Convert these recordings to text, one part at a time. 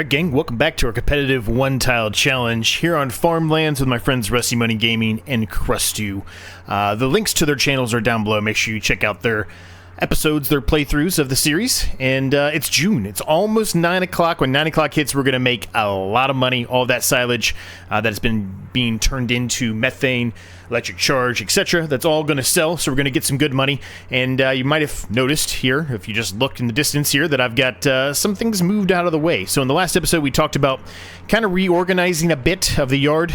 Alright gang, welcome back to our competitive one-tile challenge here on Farmlands with my friends Rusty Money Gaming and Crustu. The links to their channels are down below. Make sure you check out their episodes, their playthroughs of the series. And it's June. It's almost 9 o'clock. When 9 o'clock hits, we're going to make a lot of money. All of that silage that has been being turned into methane, electric charge, etc. That's all going to sell, so we're going to get some good money. And you might have noticed here, if you just look in the distance here, that I've got some things moved out of the way. So in the last episode, we talked about kind of reorganizing a bit of the yard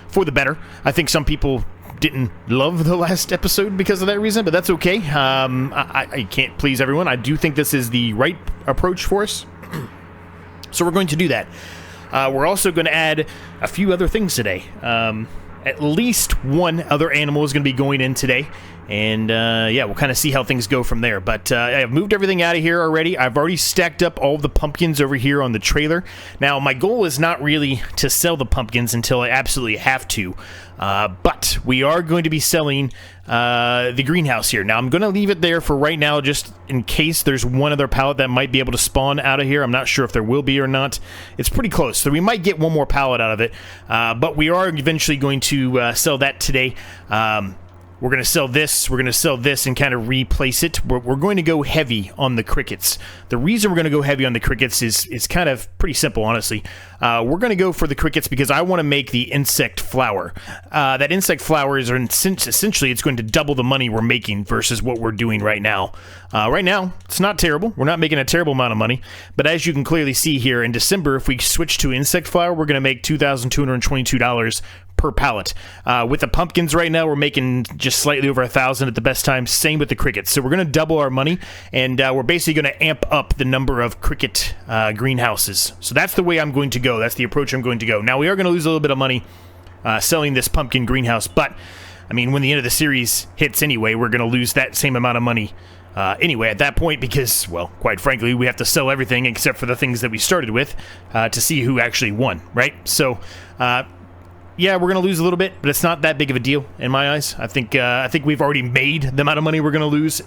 for the better. I think some people didn't love the last episode because of that reason, but that's okay. I can't please everyone. I do think this is the right approach for us. So we're going to do that. We're also going to add a few other things today. At least one other animal is going to be going in today. And, yeah, we'll kind of see how things go from there. But I've moved everything out of here already. I've already stacked up all the pumpkins over here on the trailer. Now, my goal is not really to sell the pumpkins until I absolutely have to. But we are going to be selling the greenhouse here. Now, I'm going to leave it there for right now just in case there's one other pallet that might be able to spawn out of here. I'm not sure if there will be or not. It's pretty close, so we might get one more pallet out of it. But we are eventually going to sell that today. We're going to sell this, and kind of replace it. We're going to go heavy on the crickets. The reason we're going to go heavy on the crickets is kind of pretty simple, honestly. We're going to go for the crickets because I want to make the insect flour. That insect flour is essentially, it's going to double the money we're making versus what we're doing right now. Right now, it's not terrible. We're not making a terrible amount of money. But as you can clearly see here, in December, if we switch to insect flour, we're going to make $2,222 per pallet. With the pumpkins right now, we're making just slightly over $1,000 at the best time. Same with the crickets. So we're going to double our money, and we're basically going to amp up the number of cricket greenhouses. So that's the way I'm going to go. That's the approach I'm going to go. Now, we are going to lose a little bit of money selling this pumpkin greenhouse, but, I mean, when the end of the series hits anyway, we're going to lose that same amount of money anyway at that point because, well, quite frankly, we have to sell everything except for the things that we started with to see who actually won, right? So, yeah, we're going to lose a little bit, but it's not that big of a deal in my eyes. I think we've already made the amount of money we're going to lose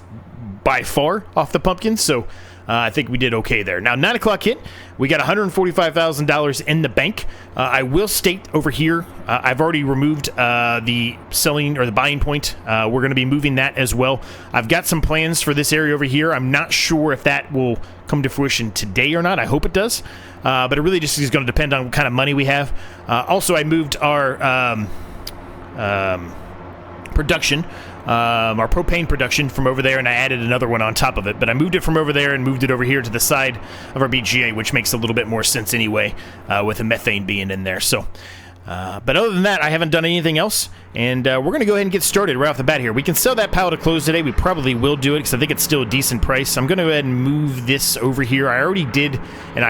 by far off the pumpkins, so I think we did okay there. Now, 9 o'clock hit. We got $145,000 in the bank. I will state over here, I've already removed the selling or the buying point. We're going to be moving that as well. I've got some plans for this area over here. I'm not sure if that will come to fruition today or not. I hope it does. But it really just is going to depend on what kind of money we have. Also, I moved our production, our propane production from over there, and I added another one on top of it. But I moved it from over there and moved it over here to the side of our BGA, which makes a little bit more sense anyway, with the methane being in there. So, but other than that, I haven't done anything else, and we're going to go ahead and get started right off the bat here. We can sell that pallet of clothes today. We probably will do it because I think it's still a decent price. I'm going to go ahead and move this over here. I already did, and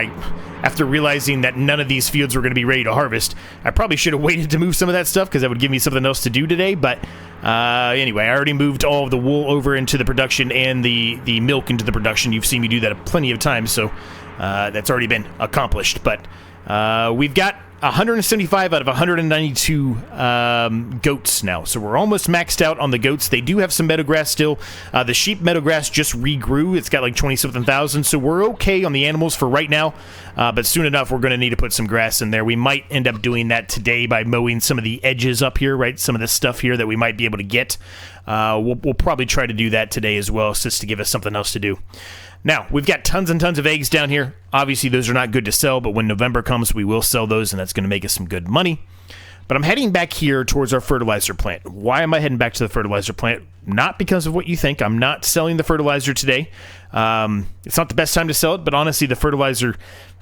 after realizing that none of these fields were going to be ready to harvest, I probably should have waited to move some of that stuff because that would give me something else to do today. But anyway, I already moved all of the wool over into the production and the milk into the production. You've seen me do that plenty of times, so that's already been accomplished. But we've got 175 out of 192 goats now, so we're almost maxed out on the goats. They do have some meadow grass still. The sheep meadow grass just regrew. It's got like 20-something thousand, so we're okay on the animals for right now, but soon enough we're going to need to put some grass in there. We might end up doing that today by mowing some of the edges up here, right? Some of the stuff here that we might be able to get. We'll probably try to do that today as well, just to give us something else to do. Now, we've got tons and tons of eggs down here. Obviously, those are not good to sell, but when November comes, we will sell those, and that's going to make us some good money. But I'm heading back here towards our fertilizer plant. Why am I heading back to the fertilizer plant? Not because of what you think. I'm not selling the fertilizer today. It's not the best time to sell it, but honestly, the fertilizer,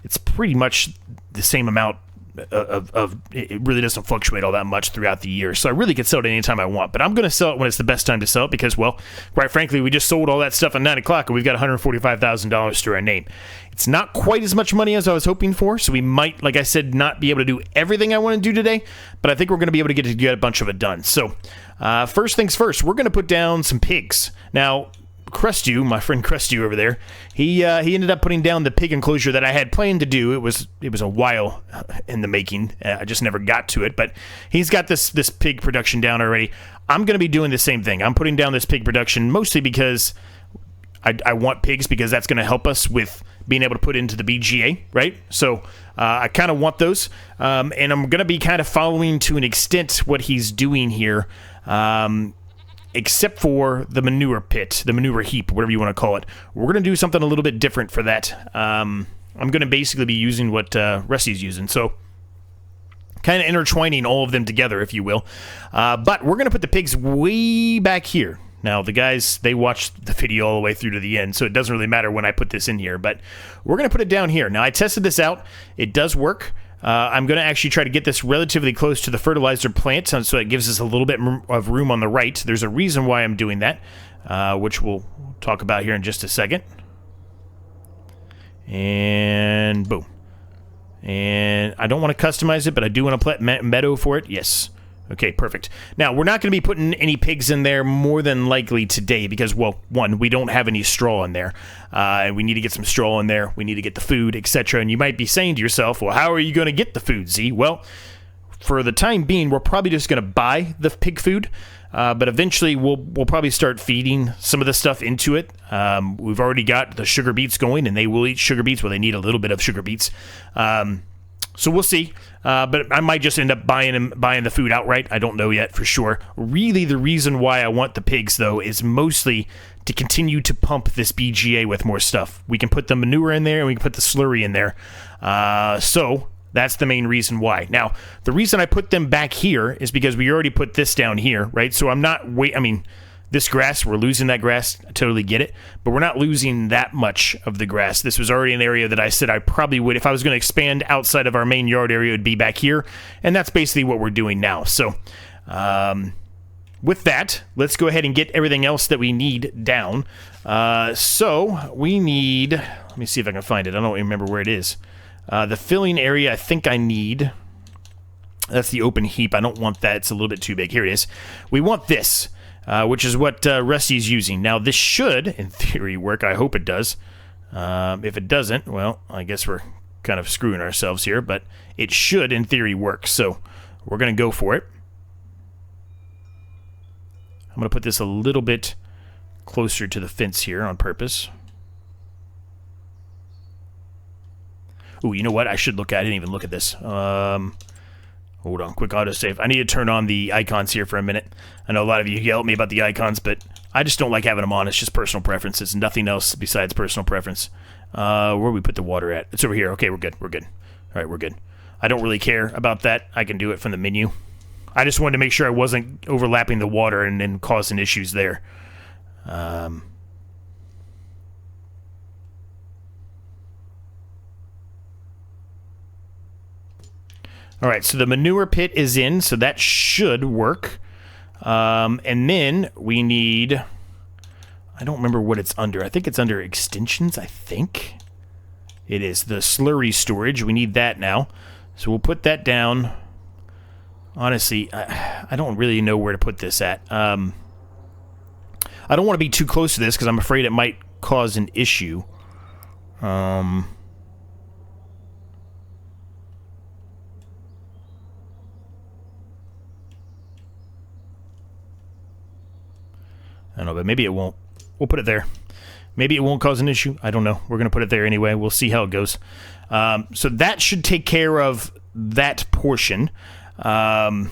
it's pretty much the same amount it really doesn't fluctuate all that much throughout the year. So I really could sell it anytime I want, but I'm going to sell it when it's the best time to sell it because, well, quite frankly, we just sold all that stuff at 9 o'clock and we've got $145,000 to our name. It's not quite as much money as I was hoping for, so we might, like I said, not be able to do everything I want to do today, but I think we're going to be able to get a bunch of it done. So first things first, we're going to put down some pigs. Now, Crustu, my friend Crustu over there, he ended up putting down the pig enclosure that I had planned to do. It was a while in the making. I just never got to it, but he's got this pig production down already. I'm going to be doing the same thing. I'm putting down this pig production mostly because I want pigs, because that's going to help us with being able to put into the BGA, right? So I kind of want those, and I'm going to be kind of following to an extent what he's doing here, except for the manure pit, the manure heap, whatever you want to call it. We're going to do something a little bit different for that. I'm going to basically be using what Rusty's using, so kind of intertwining all of them together, if you will. But we're going to put the pigs way back here. Now, the guys, they watched the video all the way through to the end, so it doesn't really matter when I put this in here, but we're going to put it down here. Now, I tested this out. It does work. I'm going to actually try to get this relatively close to the fertilizer plant, so it gives us a little bit of room on the right. There's a reason why I'm doing that, which we'll talk about here in just a second. And boom. And I don't want to customize it, but I do want to put meadow for it. Yes. Okay, perfect. Now, we're not going to be putting any pigs in there more than likely today because, well, one, we don't have any straw in there. And we need to get some straw in there. We need to get the food, etc. And you might be saying to yourself, well, how are you going to get the food, Z? Well, for the time being, we're probably just going to buy the pig food. But eventually, we'll probably start feeding some of the stuff into it. We've already got the sugar beets going, and they will eat sugar beets. Well, they need a little bit of sugar beets. So we'll see. But I might just end up buying the food outright. I don't know yet for sure. Really, the reason why I want the pigs, though, is mostly to continue to pump this BGA with more stuff. We can put the manure in there, and we can put the slurry in there. So that's the main reason why. Now, the reason I put them back here is because we already put this down here, right? So I'm not I mean, this grass, we're losing that grass. I totally get it. But we're not losing that much of the grass. This was already an area that I said I probably would, if I was going to expand outside of our main yard area, it would be back here. And that's basically what we're doing now. So, with that, let's go ahead and get everything else that we need down. So, we need, let me see if I can find it. I don't remember where it is. The filling area, I think I need, that's the open heap. I don't want that. It's a little bit too big. Here it is. We want this. Which is what Rusty's using. Now, this should, in theory, work. I hope it does. If it doesn't, well, I guess we're kind of screwing ourselves here, but it should, in theory, work. So, we're going to go for it. I'm going to put this a little bit closer to the fence here on purpose. Ooh, you know what? I should look at it. I didn't even look at this. Hold on, quick autosave. I need to turn on the icons here for a minute. I know a lot of you yell at me about the icons, but I just don't like having them on. It's just personal preference. It's nothing else besides personal preference. Where we put the water at? It's over here. Okay, we're good. We're good. All right, we're good. I don't really care about that. I can do it from the menu. I just wanted to make sure I wasn't overlapping the water and then causing issues there. All right, so the manure pit is in, so that should work. And then we need, I don't remember what it's under. I think it's under extensions, I think. It is the slurry storage. We need that now. So we'll put that down. Honestly, I don't really know where to put this at. I don't want to be too close to this because I'm afraid it might cause an issue. I don't know, but maybe it won't. We'll put it there. Maybe it won't cause an issue. I don't know. We're going to put it there anyway. We'll see how it goes. So that should take care of that portion. I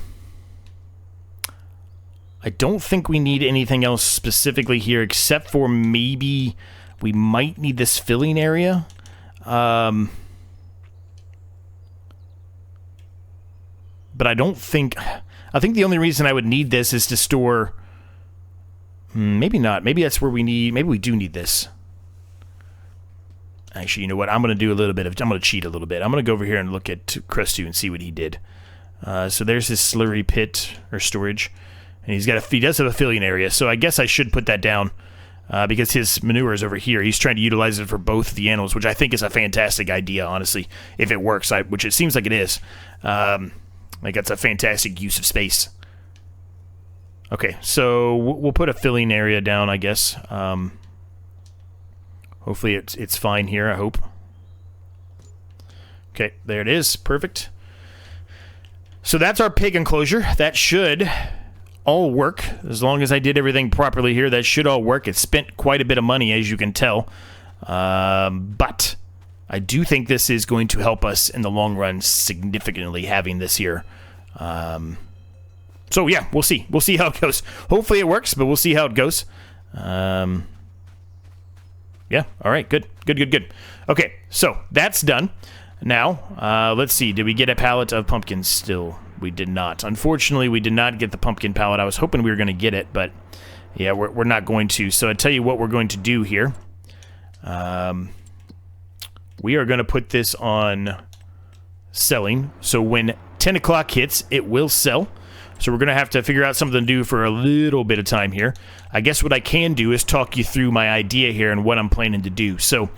don't think we need anything else specifically here except for maybe we might need this filling area. But I don't think... I think the only reason I would need this is to store... Maybe not. Maybe that's where we need... Maybe we do need this. Actually, you know what? I'm going to do a little bit of... I'm going to cheat a little bit. I'm going to go over here and look at Crestu and see what he did. So there's his slurry pit, or storage. And he does have a filling area. So I guess I should put that down. Because his manure is over here. He's trying to utilize it for both the animals, which I think is a fantastic idea, honestly. If it works, which it seems like it is. Like, that's a fantastic use of space. Okay, so we'll put a filling area down, I guess. Hopefully it's fine here, I hope. Okay, there it is. Perfect. So that's our pig enclosure. That should all work. As long as I did everything properly here, that should all work. It spent quite a bit of money, as you can tell. But I do think this is going to help us in the long run significantly, having this here. So yeah, we'll see. We'll see how it goes. Hopefully it works, but we'll see how it goes. Yeah, all right, good. Okay, so that's done. Now, let's see. Did we get a pallet of pumpkins still? We did not. Unfortunately, we did not get the pumpkin pallet. I was hoping we were going to get it, but yeah, we're not going to. So I tell you what we're going to do here. We are going to put this on selling. So when 10 o'clock hits, it will sell. So we're going to have to figure out something to do for a little bit of time here. I guess what I can do is talk you through my idea here and what I'm planning to do. So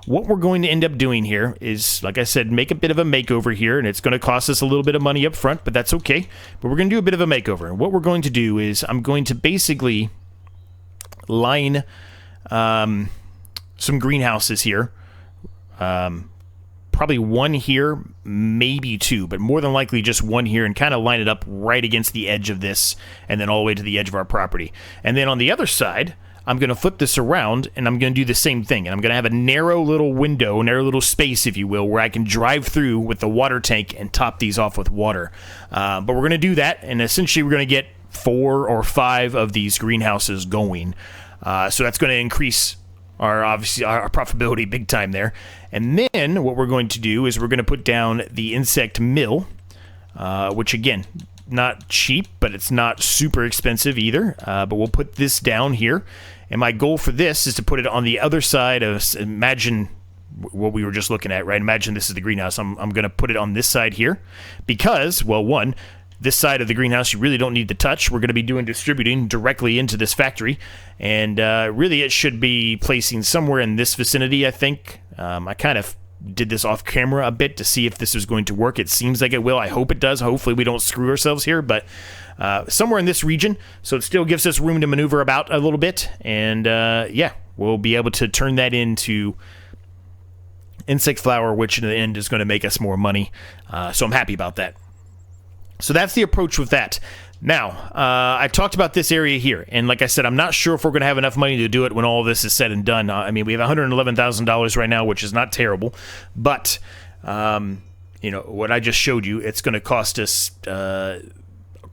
what we're going to end up doing here is, like I said, make a bit of a makeover here, and it's going to cost us a little bit of money up front, but that's okay. But we're going to do a bit of a makeover. And what we're going to do is I'm going to basically line some greenhouses here. Probably one here, maybe two, but more than likely just one here, and kind of line it up right against the edge of this, and then all the way to the edge of our property. And then on the other side, I'm going to flip this around, and I'm going to do the same thing. And I'm going to have a narrow little window, narrow little space, if you will, where I can drive through with the water tank and top these off with water. But we're going to do that, and essentially we're going to get 4 or 5 of these greenhouses going. So that's going to increase obviously our profitability big time there. And then what we're going to do is we're going to put down the insect mill, which again, not cheap, but it's not super expensive either. But we'll put this down here. And my goal for this is to put it on the other side of, imagine what we were just looking at, right? Imagine this is the greenhouse. I'm going to put it on this side here because, well, one, this side of the greenhouse you really don't need to touch. We're going to be doing distributing directly into this factory, and really it should be placing somewhere in this vicinity, I think. I kind of did this off camera a bit to see if this was going to work. It seems like it will. I hope it does. Hopefully we don't screw ourselves here, but somewhere in this region, so it still gives us room to maneuver about a little bit, and yeah, we'll be able to turn that into insect flour, which in the end is going to make us more money, so I'm happy about that. So that's the approach with that. Now, I talked about this area here, and like I said, I'm not sure if we're going to have enough money to do it when all this is said and done. I mean, we have $111,000 right now, which is not terrible, but, you know, what I just showed you, it's going to cost us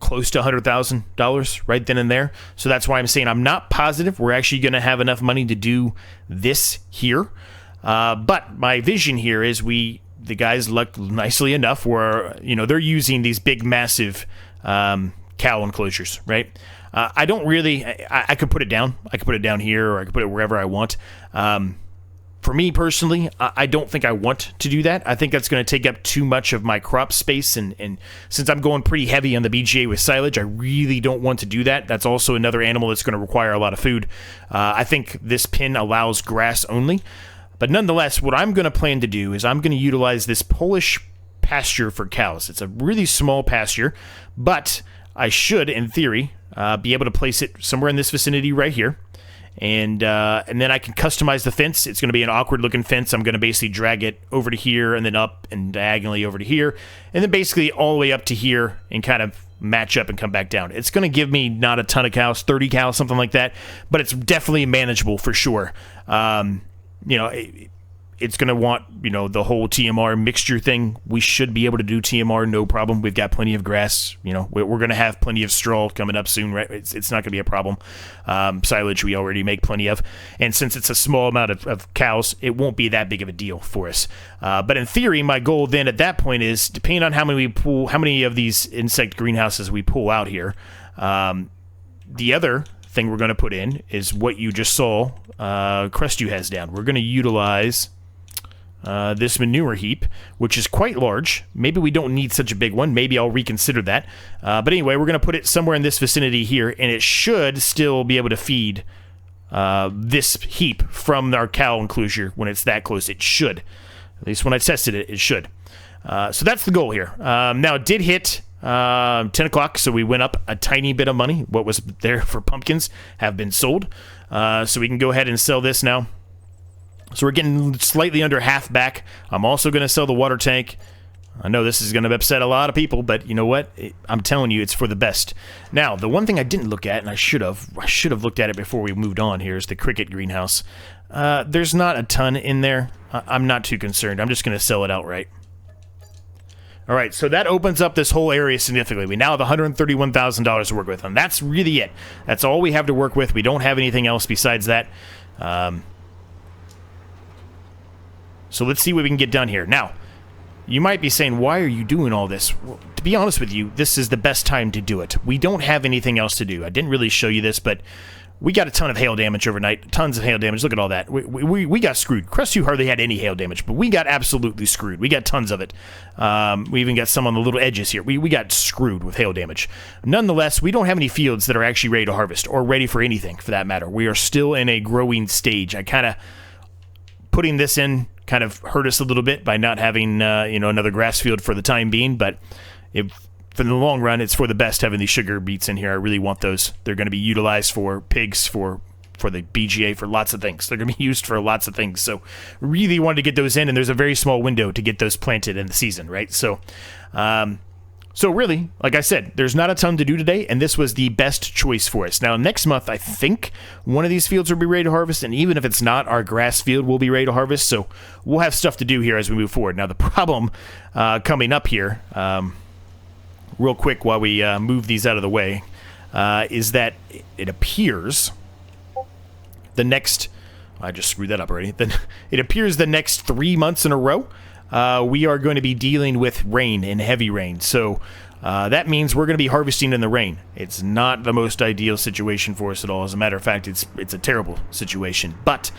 close to $100,000 right then and there. So that's why I'm saying I'm not positive we're actually going to have enough money to do this here. But my vision here is the guys look nicely enough where, you know, they're using these big, massive cow enclosures, right? I don't really, I could put it down. I could put it down here, or I could put it wherever I want. For me personally, I don't think I want to do that. I think that's going to take up too much of my crop space, and since I'm going pretty heavy on the BGA with silage, I really don't want to do that. That's also another animal that's going to require a lot of food. I think this pen allows grass only. But nonetheless, what I'm going to plan to do is I'm going to utilize this Polish pasture for cows. It's a really small pasture, but I should, in theory, be able to place it somewhere in this vicinity right here. And then I can customize the fence. It's going to be an awkward-looking fence. I'm going to basically drag it over to here and then up and diagonally over to here, and then basically all the way up to here and kind of match up and come back down. It's going to give me not a ton of cows, 30 cows, something like that, but it's definitely manageable for sure. You know, it's going to want, you know, the whole TMR mixture thing. We should be able to do TMR, no problem. We've got plenty of grass. You know, we're going to have plenty of straw coming up soon, right? It's not going to be a problem. Silage we already make plenty of. And since it's a small amount of cows, it won't be that big of a deal for us. But in theory, my goal then at that point is, depending on how many of these insect greenhouses we pull out here, the other thing we're going to put in is what you just saw Crestu has down. We're going to utilize this manure heap, which is quite large. Maybe we don't need such a big one. Maybe I'll reconsider that. But anyway, we're going to put it somewhere in this vicinity here, and it should still be able to feed this heap from our cow enclosure when it's that close. It should. At least when I tested it, it should. So that's the goal here. Now, it did hit 10 o'clock, so we went up a tiny bit of money. What was there for pumpkins have been sold. So we can go ahead and sell this now. So we're getting slightly under half back. I'm also going to sell the water tank. I know this is going to upset a lot of people, but you know what? I'm telling you, it's for the best. Now, the one thing I didn't look at, and I should have looked at it before we moved on here, is the cricket greenhouse. There's not a ton in there. I'm not too concerned. I'm just going to sell it outright. All right, so that opens up this whole area significantly. We now have $131,000 to work with, and that's really it. That's all we have to work with. We don't have anything else besides that. So let's see what we can get done here. Now, you might be saying, why are you doing all this? Well, to be honest with you, this is the best time to do it. We don't have anything else to do. I didn't really show you this, but we got a ton of hail damage overnight. Tons of hail damage. Look at all that. We got screwed. Crestview hardly had any hail damage, but we got absolutely screwed. We got tons of it. We even got some on the little edges here. We got screwed with hail damage. Nonetheless, we don't have any fields that are actually ready to harvest, or ready for anything, for that matter. We are still in a growing stage. I kind of... Putting this in kind of hurt us a little bit by not having, another grass field for the time being, but for the long run, it's for the best having these sugar beets in here. I really want those. They're going to be utilized for pigs, for the BGA, for lots of things. They're going to be used for lots of things. So really wanted to get those in, and there's a very small window to get those planted in the season, right? So, so really, like I said, there's not a ton to do today, and this was the best choice for us. Now, next month, I think one of these fields will be ready to harvest, and even if it's not, our grass field will be ready to harvest, so we'll have stuff to do here as we move forward. Now, the problem coming up here, real quick while we move these out of the way, is that it appears the next... I just screwed that up already. It appears the next 3 months in a row, we are going to be dealing with rain and heavy rain. So that means we're going to be harvesting in the rain. It's not the most ideal situation for us at all. As a matter of fact, it's a terrible situation. But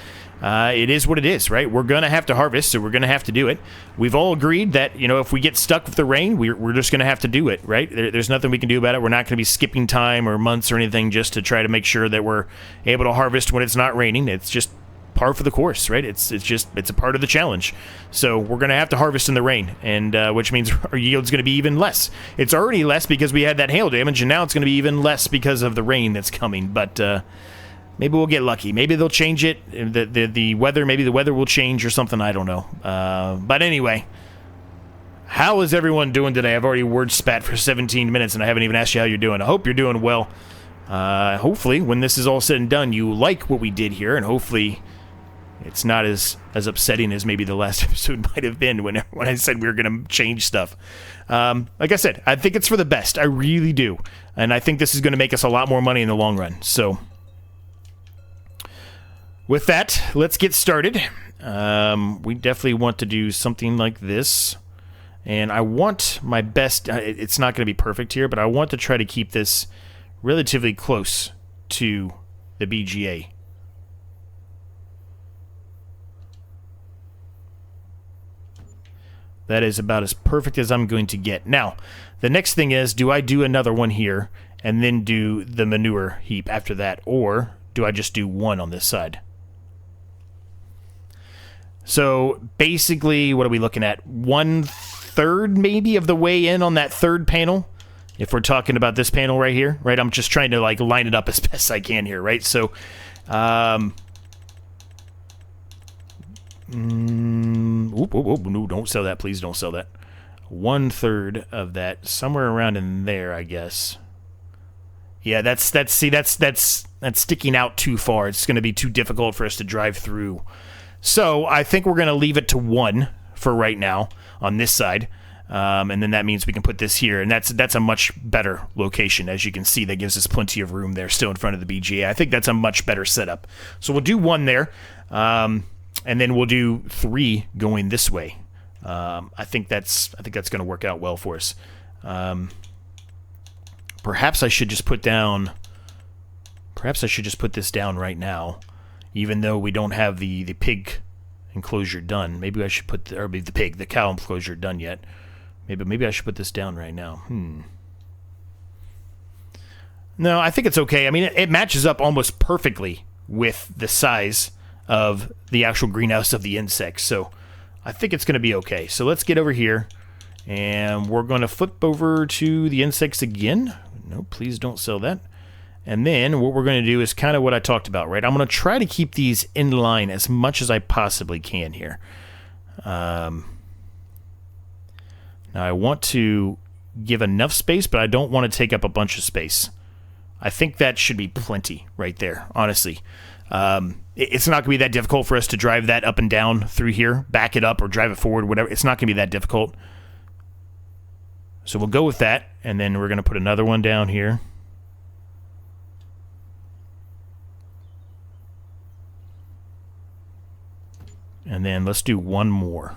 it is what it is, right? We're going to have to harvest, so we're going to have to do it. We've all agreed that, if we get stuck with the rain, we're just going to have to do it, right? There's nothing we can do about it. We're not going to be skipping time or months or anything just to try to make sure that we're able to harvest when it's not raining. It's just par for the course, right? It's a part of the challenge. So we're going to have to harvest in the rain, and which means our yield's going to be even less. It's already less because we had that hail damage, and now it's going to be even less because of the rain that's coming. But maybe we'll get lucky. Maybe they'll change it. The weather, maybe the weather will change or something. I don't know. But anyway, how is everyone doing today? I've already word spat for 17 minutes, and I haven't even asked you how you're doing. I hope you're doing well. Hopefully, when this is all said and done, you like what we did here, and hopefully it's not as upsetting as maybe the last episode might have been when I said we were going to change stuff. Like I said, I think it's for the best. I really do. And I think this is going to make us a lot more money in the long run. So, with that, let's get started. We definitely want to do something like this. And I want my best... it's not going to be perfect here, but I want to try to keep this relatively close to the BGA. That is about as perfect as I'm going to get. Now, the next thing is, do I do another one here and then do the manure heap after that? Or do I just do one on this side? So, basically, what are we looking at? 1/3 maybe of the way in on that third panel? If we're talking about this panel right here, right? I'm just trying to, line it up as best I can here, right? So, no, don't sell that, please don't sell that. 1/3 of that, somewhere around in there, I guess. Yeah, that's sticking out too far. It's going to be too difficult for us to drive through. So I think we're going to leave it to 1 for right now on this side, and then that means we can put this here, and that's a much better location. As you can see, that gives us plenty of room there, still in front of the BGA. I think that's a much better setup. So we'll do 1 there. And then we'll do 3 going this way. I think that's going to work out well for us. Perhaps I should just put down. Perhaps I should just put this down right now, even though we don't have the pig enclosure done. Maybe I should put the cow enclosure done yet. Maybe I should put this down right now. No, I think it's okay. I mean, it matches up almost perfectly with the size of the actual greenhouse of the insects, so I think it's going to be okay. So let's get over here, and we're going to flip over to the insects again. No, please don't sell that. And then what we're going to do is kind of what I talked about, right? I'm going to try to keep these in line as much as I possibly can here. Now Now I want to give enough space, but I don't want to take up a bunch of space. I think that should be plenty right there, honestly. It's not going to be that difficult for us to drive that up and down through here, back it up or drive it forward, whatever. It's not going to be that difficult. So we'll go with that, and then we're going to put another one down here. And then let's do one more.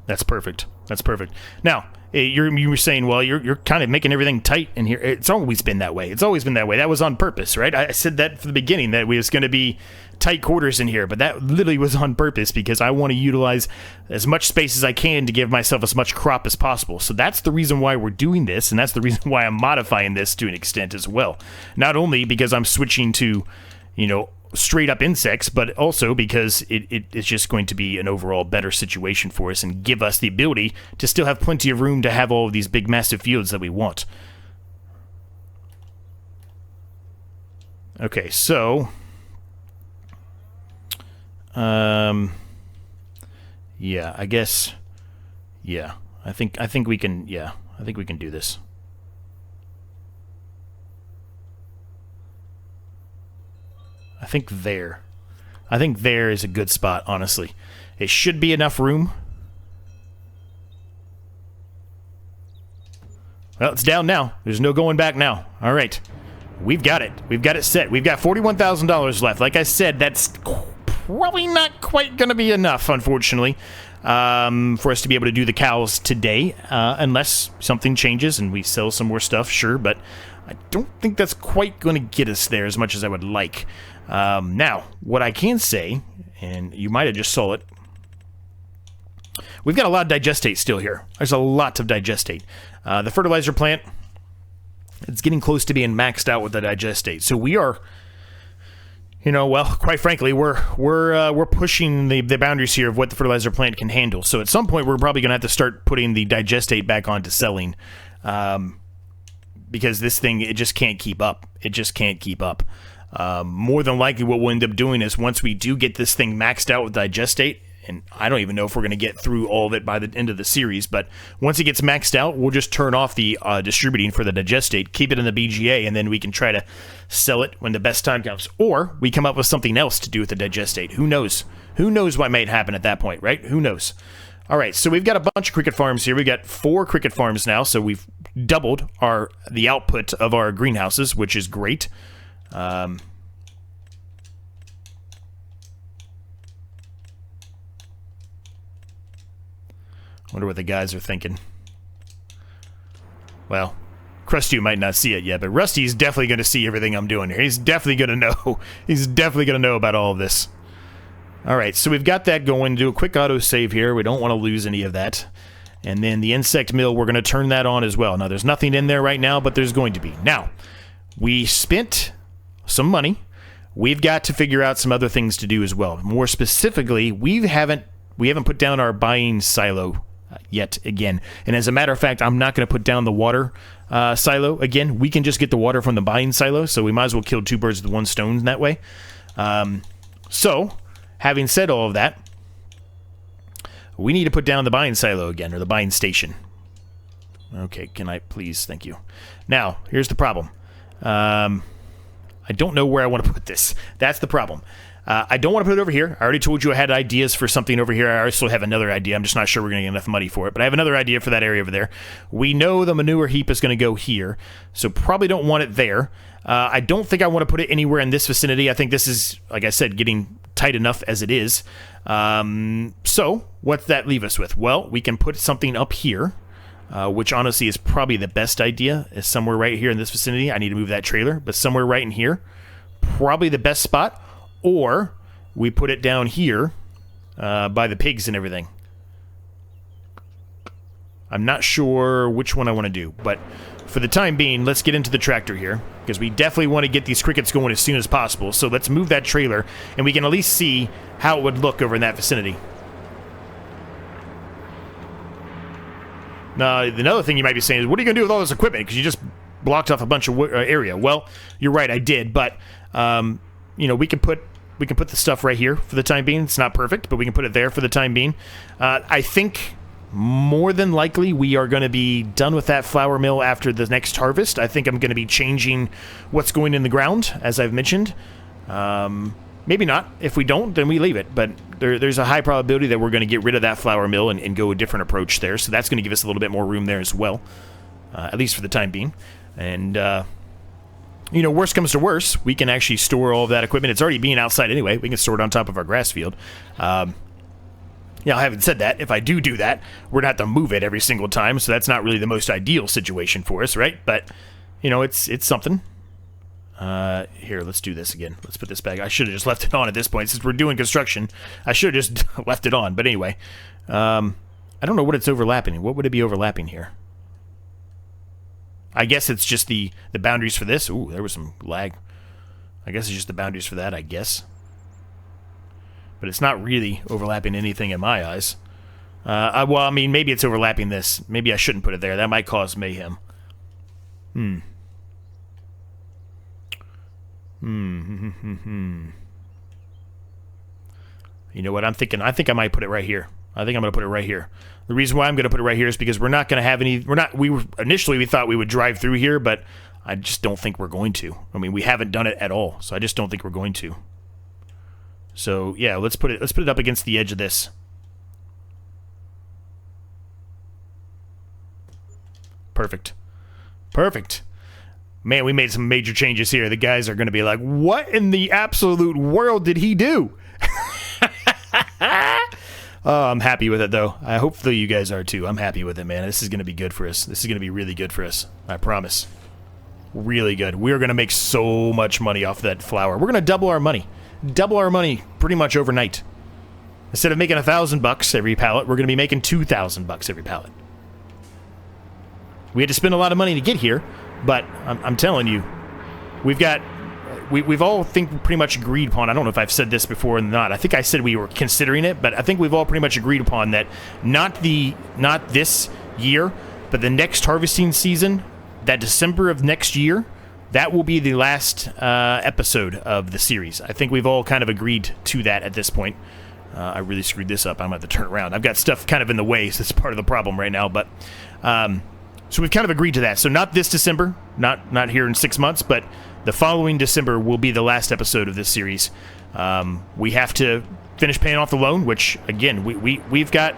That's perfect. That's perfect. Now, you were saying, well, you're kind of making everything tight in here. It's always been that way. It's always been that way. That was on purpose, right? I said that from the beginning, that we was going to be tight quarters in here, but that literally was on purpose because I want to utilize as much space as I can to give myself as much crop as possible. So that's the reason why we're doing this, and that's the reason why I'm modifying this to an extent as well. Not only because I'm switching to, you know, straight up insects, but also because it's just going to be an overall better situation for us and give us the ability to still have plenty of room to have all of these big massive fields that we want. Okay, so yeah, I guess, yeah, I think we can, yeah, I think we can do this. I think there is a good spot, honestly. It should be enough room. Well, it's down now. There's no going back now. All right. We've got it. We've got it set. We've got $41,000 left. Like I said, that's probably not quite going to be enough, unfortunately, for us to be able to do the cows today, unless something changes and we sell some more stuff, sure, but I don't think that's quite going to get us there as much as I would like. Now, what I can say, and you might have just saw it, we've got a lot of digestate still here. There's a lot of digestate. The fertilizer plant, it's getting close to being maxed out with the digestate. So we are, you know, well, quite frankly, we're pushing the boundaries here of what the fertilizer plant can handle. So at some point, we're probably going to have to start putting the digestate back onto selling, because this thing, it just can't keep up. It just can't keep up. More than likely what we'll end up doing is once we do get this thing maxed out with digestate, and I don't even know if we're going to get through all of it by the end of the series, but once it gets maxed out, we'll just turn off the distributing for the digestate, keep it in the BGA, and then we can try to sell it when the best time comes. Or we come up with something else to do with the digestate. Who knows? Who knows what might happen at that point, right? Who knows? All right, so we've got a bunch of cricket farms here. We've got 4 cricket farms now, so we've doubled the output of our greenhouses, which is great. Wonder what the guys are thinking. Well, Krusty might not see it yet, but Rusty's definitely going to see everything I'm doing here. He's definitely going to know. He's definitely going to know about all of this. All right, so we've got that going. Do a quick auto save here. We don't want to lose any of that. And then the insect mill, we're going to turn that on as well. Now, there's nothing in there right now, but there's going to be. Now, we spent some money. We've got to figure out some other things to do as well. More specifically, we haven't put down our buying silo yet again. And as a matter of fact, I'm not going to put down the water silo again. We can just get the water from the buying silo, so we might as well kill 2 birds with 1 stone in that way. So, having said all of that, we need to put down the buying silo again, or the buying station. Okay, can I please? Thank you. Now, here's the problem. I don't know where I want to put this. That's the problem. I don't want to put it over here. I already told you I had ideas for something over here. I also have another idea. I'm just not sure we're going to get enough money for it, but I have another idea for that area over there. We know the manure heap is going to go here, so probably don't want it there. I don't think I want to put it anywhere in this vicinity. I think this is, like I said, getting tight enough as it is. So, what's that leave us with? Well, we can put something up here, which honestly is probably the best idea, is somewhere right here in this vicinity. I need to move that trailer, but somewhere right in here, probably the best spot. Or we put it down here by the pigs and everything. I'm not sure which one I want to do, but for the time being, let's get into the tractor here, because we definitely want to get these crickets going as soon as possible. So let's move that trailer, and we can at least see how it would look over in that vicinity. Now, another thing you might be saying is, what are you going to do with all this equipment? Because you just blocked off a bunch of area. Well, you're right, I did, but you know, we can put We can put the stuff right here for the time being. It's not perfect, but we can put it there for the time being. I think more than likely we are going to be done with that flour mill after the next harvest. I think I'm going to be changing what's going in the ground, as I've mentioned. Maybe not. If we don't, then we leave it. But there's a high probability that we're going to get rid of that flour mill and go a different approach there. So that's going to give us a little bit more room there as well, at least for the time being. And, you know, worst comes to worst, we can actually store all of that equipment. It's already being outside anyway. We can store it on top of our grass field. Yeah, I haven't said that. If I do that, we're going to have to move it every single time. So that's not really the most ideal situation for us, right? But, you know, it's something. Here, let's do this again. Let's put this back. I should have just left it on at this point. Since we're doing construction, I should have just left it on. But anyway, I don't know what it's overlapping. What would it be overlapping here? I guess it's just the boundaries for this. Ooh, there was some lag. I guess it's just the boundaries for that, I guess. But it's not really overlapping anything in my eyes. Well, I mean, maybe it's overlapping this. Maybe I shouldn't put it there. That might cause mayhem. You know what I'm thinking? I think I might put it right here. I think I'm going to put it right here. The reason why I'm going to put it right here is because we're not going to have any... Initially, we thought we would drive through here, but I just don't think we're going to. I mean, we haven't done it at all, so I just don't think we're going to. So, yeah, let's put it up against the edge of this. Perfect. Perfect. Man, we made some major changes here. The guys are going to be like, what in the absolute world did he do? Oh, I'm happy with it, though. I hope that you guys are, too. I'm happy with it, man. This is going to be good for us. This is going to be really good for us. I promise. Really good. We're going to make so much money off that flour. We're going to double our money. Double our money pretty much overnight. Instead of making $1,000 every pallet, we're going to be making $2,000 every pallet. We had to spend a lot of money to get here, but I'm telling you, we've all pretty much agreed upon. I don't know if I've said this before or not. I think I said we were considering it, but I think we've all pretty much agreed upon that not this year, but the next harvesting season, that December of next year, that will be the last episode of the series. I think we've all kind of agreed to that at this point. I really screwed this up. I'm going to have to turn around. I've got stuff kind of in the way, so that's part of the problem right now. But so we've kind of agreed to that. So not this December, not here in 6 months, but the following December will be the last episode of this series. We have to finish paying off the loan, which again we've got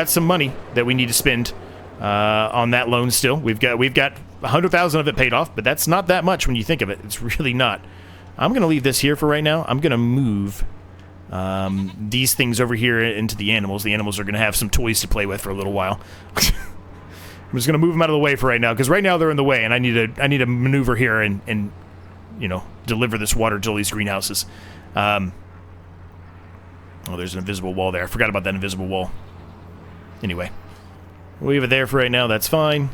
some money that we need to spend on that loan still. We've got 100,000 of it paid off, but that's not that much when you think of it. It's really not. I'm going to leave this here for right now. I'm going to move these things over here into the animals. The animals are going to have some toys to play with for a little while. I'm just going to move them out of the way for right now, because right now they're in the way, and I need to maneuver here and you know, deliver this water to all these greenhouses. Oh, there's an invisible wall there. I forgot about that invisible wall. Anyway, we'll leave it there for right now. That's fine.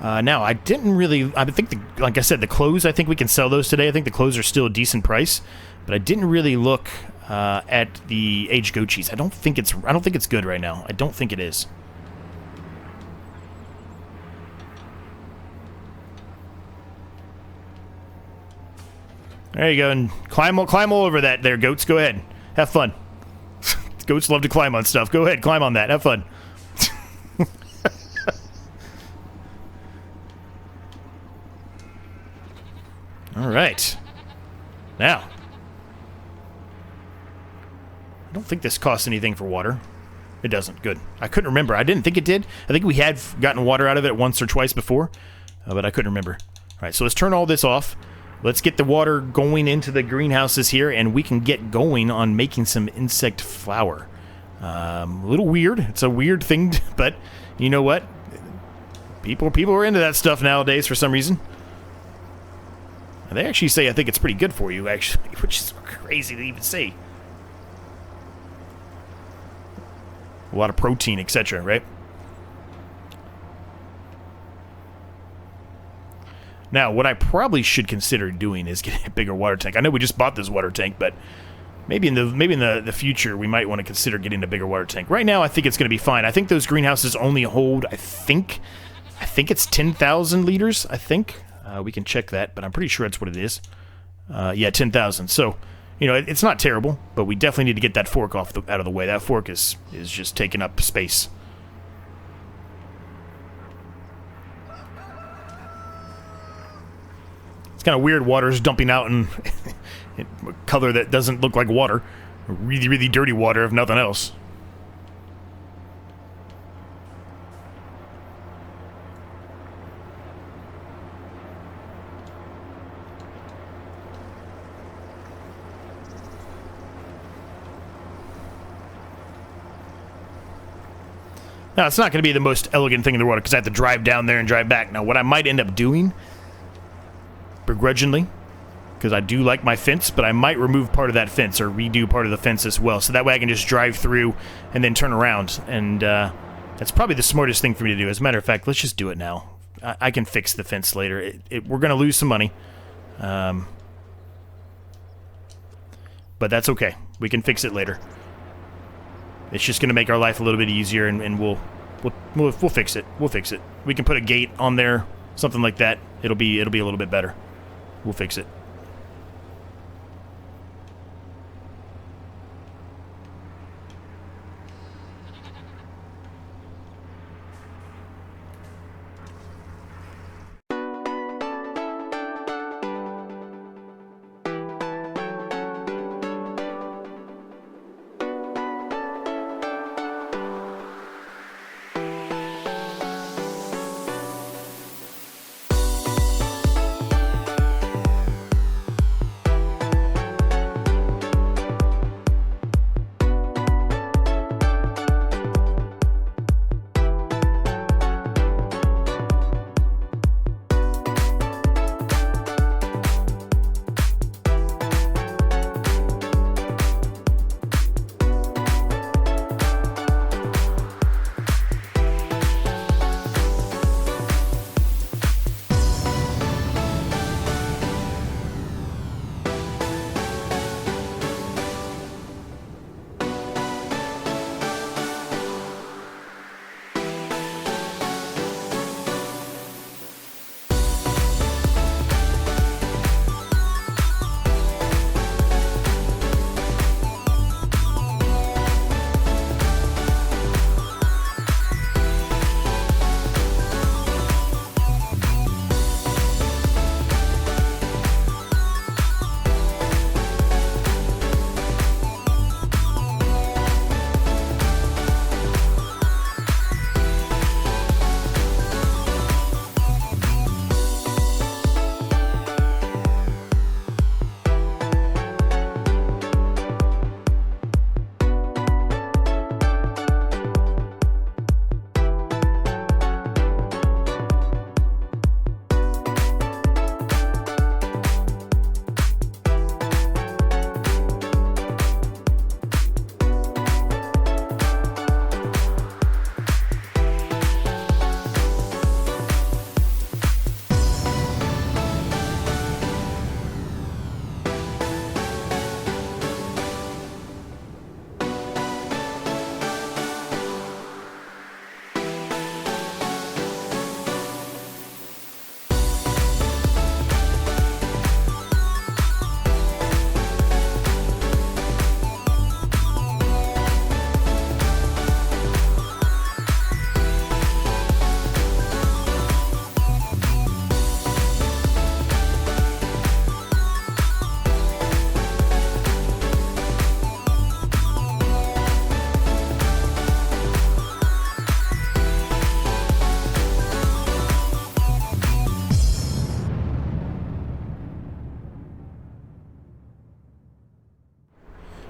Now, I didn't really... I think, like I said, the clothes, I think we can sell those today. I think the clothes are still a decent price. But I didn't really look at the aged goat cheese. I don't think it's good right now. I don't think it is. There you go. And climb all over that there, goats. Go ahead. Have fun. Goats love to climb on stuff. Go ahead. Climb on that. Have fun. All right. Now, I don't think this costs anything for water. It doesn't. Good. I couldn't remember. I didn't think it did. I think we had gotten water out of it once or twice before, but I couldn't remember. All right, so let's turn all this off. Let's get the water going into the greenhouses here, and we can get going on making some insect flour. A little weird. It's a weird thing, but you know what? People are into that stuff nowadays for some reason. And they actually say I think it's pretty good for you, actually, which is crazy to even say. A lot of protein, etc., right? Now, what I probably should consider doing is getting a bigger water tank. I know we just bought this water tank, but maybe in the future we might want to consider getting a bigger water tank. Right now, I think it's going to be fine. I think those greenhouses only hold, I think it's 10,000 liters. I think we can check that, but I'm pretty sure that's what it is. Yeah, 10,000. So, you know, it's not terrible, but we definitely need to get that fork out of the way. That fork is just taking up space. It's kind of weird. Water's dumping out in a color that doesn't look like water. Really, really dirty water, if nothing else. Now, it's not going to be the most elegant thing in the world because I have to drive down there and drive back. Now, what I might end up doing, begrudgingly, because I do like my fence, but I might remove part of that fence or redo part of the fence as well, so that way I can just drive through and then turn around. And that's probably the smartest thing for me to do. As a matter of fact, let's just do it now. I can fix the fence later. We're going to lose some money, but that's okay. We can fix it later. It's just going to make our life a little bit easier, and we'll fix it. We'll fix it. We can put a gate on there, something like that. It'll be a little bit better. We'll fix it.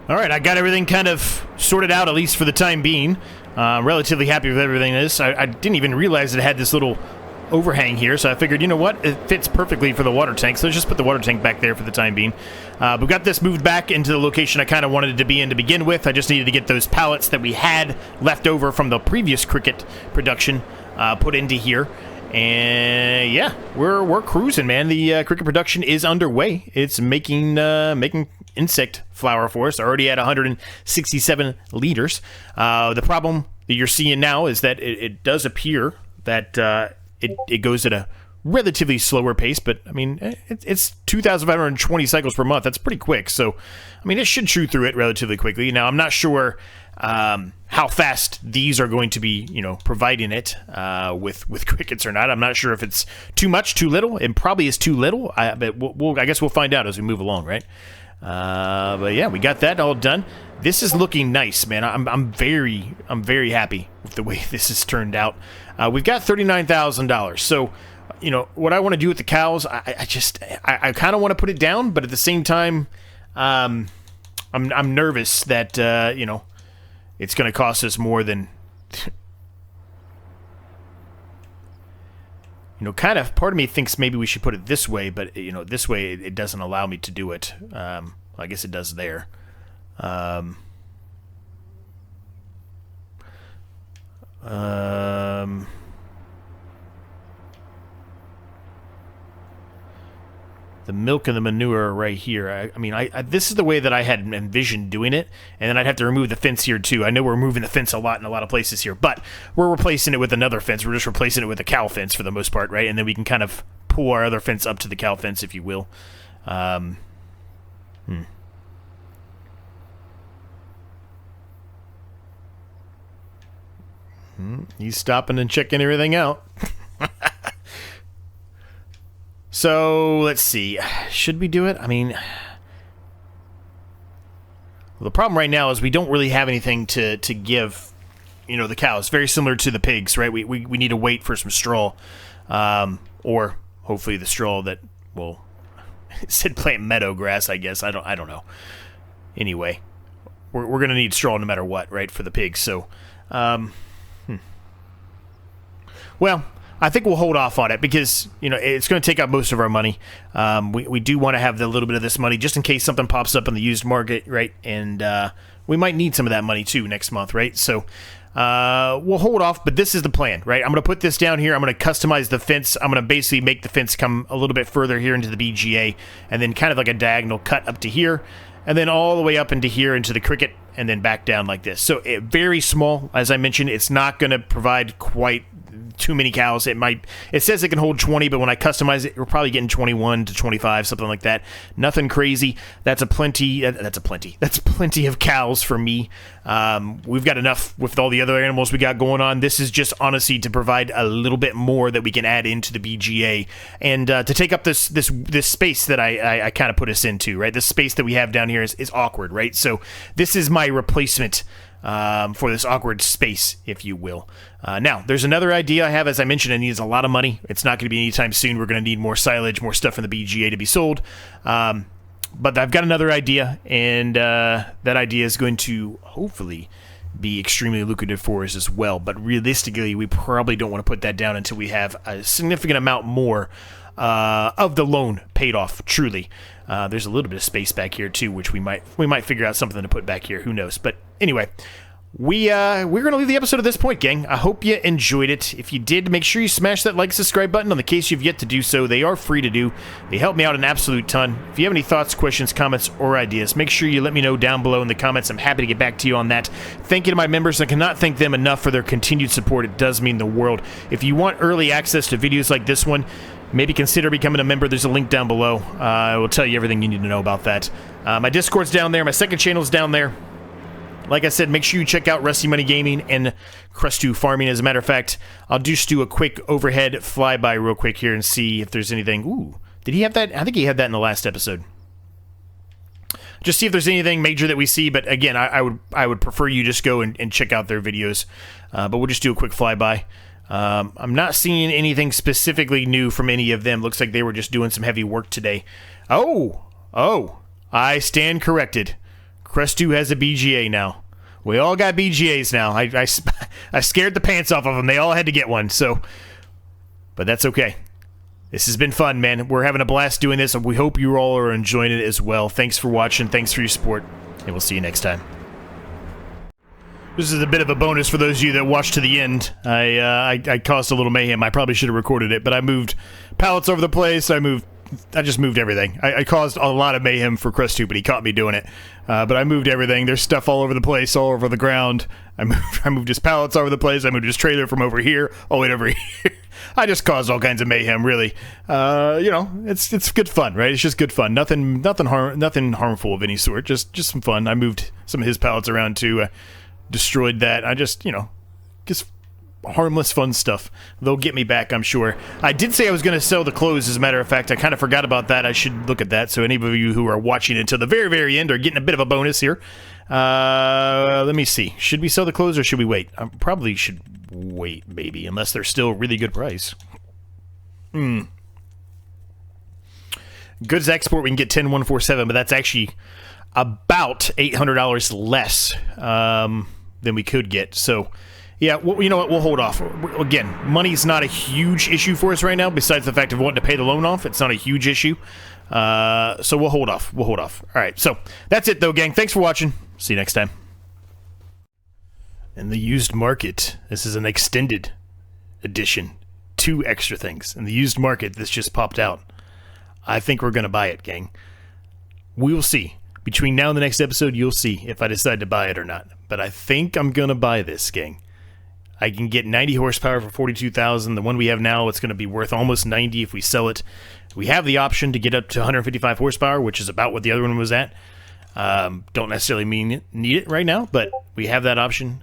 All right, I got everything kind of sorted out, at least for the time being. Relatively happy with everything. I didn't even realize it had this little overhang here, so I figured, you know what, it fits perfectly for the water tank, so let's just put the water tank back there for the time being. We've got this moved back into the location I kind of wanted it to be in to begin with. I just needed to get those pallets that we had left over from the previous cricket production put into here. And yeah, we're cruising, man. The cricket production is underway. It's making insect flower for us, already at 167 liters. The problem that you're seeing now is that it does appear that it goes at a relatively slower pace, but I mean, it's 2,520 cycles per month. That's pretty quick. So, I mean, it should chew through it relatively quickly. Now, I'm not sure how fast these are going to be, providing it with crickets or not. I'm not sure if it's too much, too little. It probably is too little. But I guess we'll find out as we move along, right? But yeah, we got that all done. This is looking nice, man. I'm very happy with the way this has turned out. We've got $39,000. So, what I want to do with the cows, I kind of want to put it down, but at the same time, I'm nervous that it's going to cost us more than kind of. Part of me thinks maybe we should put it this way, but this way it doesn't allow me to do it. I guess it does there. The milk and the manure are right here. I mean, this is the way that I had envisioned doing it, and then I'd have to remove the fence here too. I know we're removing the fence a lot in a lot of places here, but we're replacing it with another fence. We're just replacing it with a cow fence for the most part, right? And then we can kind of pull our other fence up to the cow fence, if you will. He's stopping and checking everything out. So, let's see. Should we do it? I mean, well, the problem right now is we don't really have anything to give, the cows. Very similar to the pigs, right? We need to wait for some straw. Or hopefully the straw that, well, it said plant meadow grass, I guess. I don't know. Anyway, we're going to need straw no matter what, right, for the pigs. So, well, I think we'll hold off on it because, it's going to take up most of our money. We do want to have a little bit of this money just in case something pops up in the used market, right? And we might need some of that money too next month, right? So we'll hold off, but this is the plan, right? I'm going to put this down here. I'm going to customize the fence. I'm going to basically make the fence come a little bit further here into the BGA and then kind of like a diagonal cut up to here and then all the way up into here into the cricket and then back down like this. So very small, as I mentioned. It's not going to provide quite too many cows. It says it can hold 20, but when I customize it, we're probably getting 21 to 25, something like that. Nothing crazy. That's plenty of cows for me. We've got enough with all the other animals we got going on. This is just honestly to provide a little bit more that we can add into the BGA and to take up this space that I kind of put us into, right? This space that we have down here is awkward, right? So this is my replacement for this awkward space, if you will. Now, there's another idea I have. As I mentioned, it needs a lot of money. It's not going to be anytime soon. We're going to need more silage, more stuff in the BGA to be sold. But I've got another idea, and that idea is going to hopefully be extremely lucrative for us as well. But realistically, we probably don't want to put that down until we have a significant amount more of the loan paid off, truly. There's a little bit of space back here too, which we might figure out something to put back here. Who knows? But anyway, we're gonna leave the episode at this point, gang. I hope you enjoyed it. If you did, make sure you smash that like, subscribe button on the case you've yet to do so. They are free to do. They help me out an absolute ton. If you have any thoughts, questions, comments, or ideas, make sure you let me know down below in the comments. I'm happy to get back to you on that. Thank you to my members. I cannot thank them enough for their continued support. It does mean the world. If you want early access to videos like this one, maybe consider becoming a member. There's a link down below. I will tell you everything you need to know about that. My Discord's down there. My second channel's down there. Like I said, make sure you check out Rusty Money Gaming and Crustu Farming. As a matter of fact, I'll just do a quick overhead flyby real quick here and see if there's anything. Ooh, did he have that? I think he had that in the last episode. Just see if there's anything major that we see. But again, I would prefer you just go and check out their videos. But we'll just do a quick flyby. I'm not seeing anything specifically new from any of them. Looks like they were just doing some heavy work today. Oh, I stand corrected. Crustu has a BGA now. We all got BGAs now. I scared the pants off of them. They all had to get one. But that's okay. This has been fun, man. We're having a blast doing this, and we hope you all are enjoying it as well. Thanks for watching. Thanks for your support, and we'll see you next time. This is a bit of a bonus for those of you that watched to the end. I caused a little mayhem. I probably should have recorded it, but I moved pallets over the place. I moved just moved everything. I caused a lot of mayhem for Crust2, but he caught me doing it. But I moved everything. There's stuff all over the place, all over the ground. I moved his pallets all over the place. I moved his trailer from over here all the way over here. I just caused all kinds of mayhem, really. You know, it's good fun, right? It's just good fun. Nothing harmful of any sort. Just some fun. I moved some of his pallets around too. Destroyed that. I just, you know, just harmless fun stuff. They'll get me back, I'm sure. I did say I was going to sell the clothes, as a matter of fact. I kind of forgot about that. I should look at that. So any of you who are watching until the very, very end are getting a bit of a bonus here. Let me see. Should we sell the clothes or should we wait? I probably should wait, maybe, unless they're still a really good price. Goods export, we can get 10,147, but that's actually about $800 less than we could get. So yeah, well, you know what? We'll hold off. Again, money's not a huge issue for us right now, besides the fact of wanting to pay the loan off. It's not a huge issue. So we'll hold off. We'll hold off. All right, so that's it, though, gang. Thanks for watching. See you next time. In the used market, this is an extended edition. 2 extra things. In the used market, this just popped out. I think we're going to buy it, gang. We will see. Between now and the next episode, you'll see if I decide to buy it or not. But I think I'm going to buy this, gang. I can get 90 horsepower for $42,000. The one we have now, it's going to be worth almost 90 if we sell it. We have the option to get up to 155 horsepower, which is about what the other one was at. Don't necessarily need it right now, but we have that option.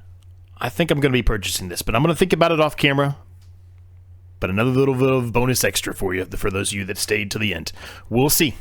I think I'm going to be purchasing this, but I'm going to think about it off camera. But another little bit of bonus extra for you, for those of you that stayed to the end. We'll see.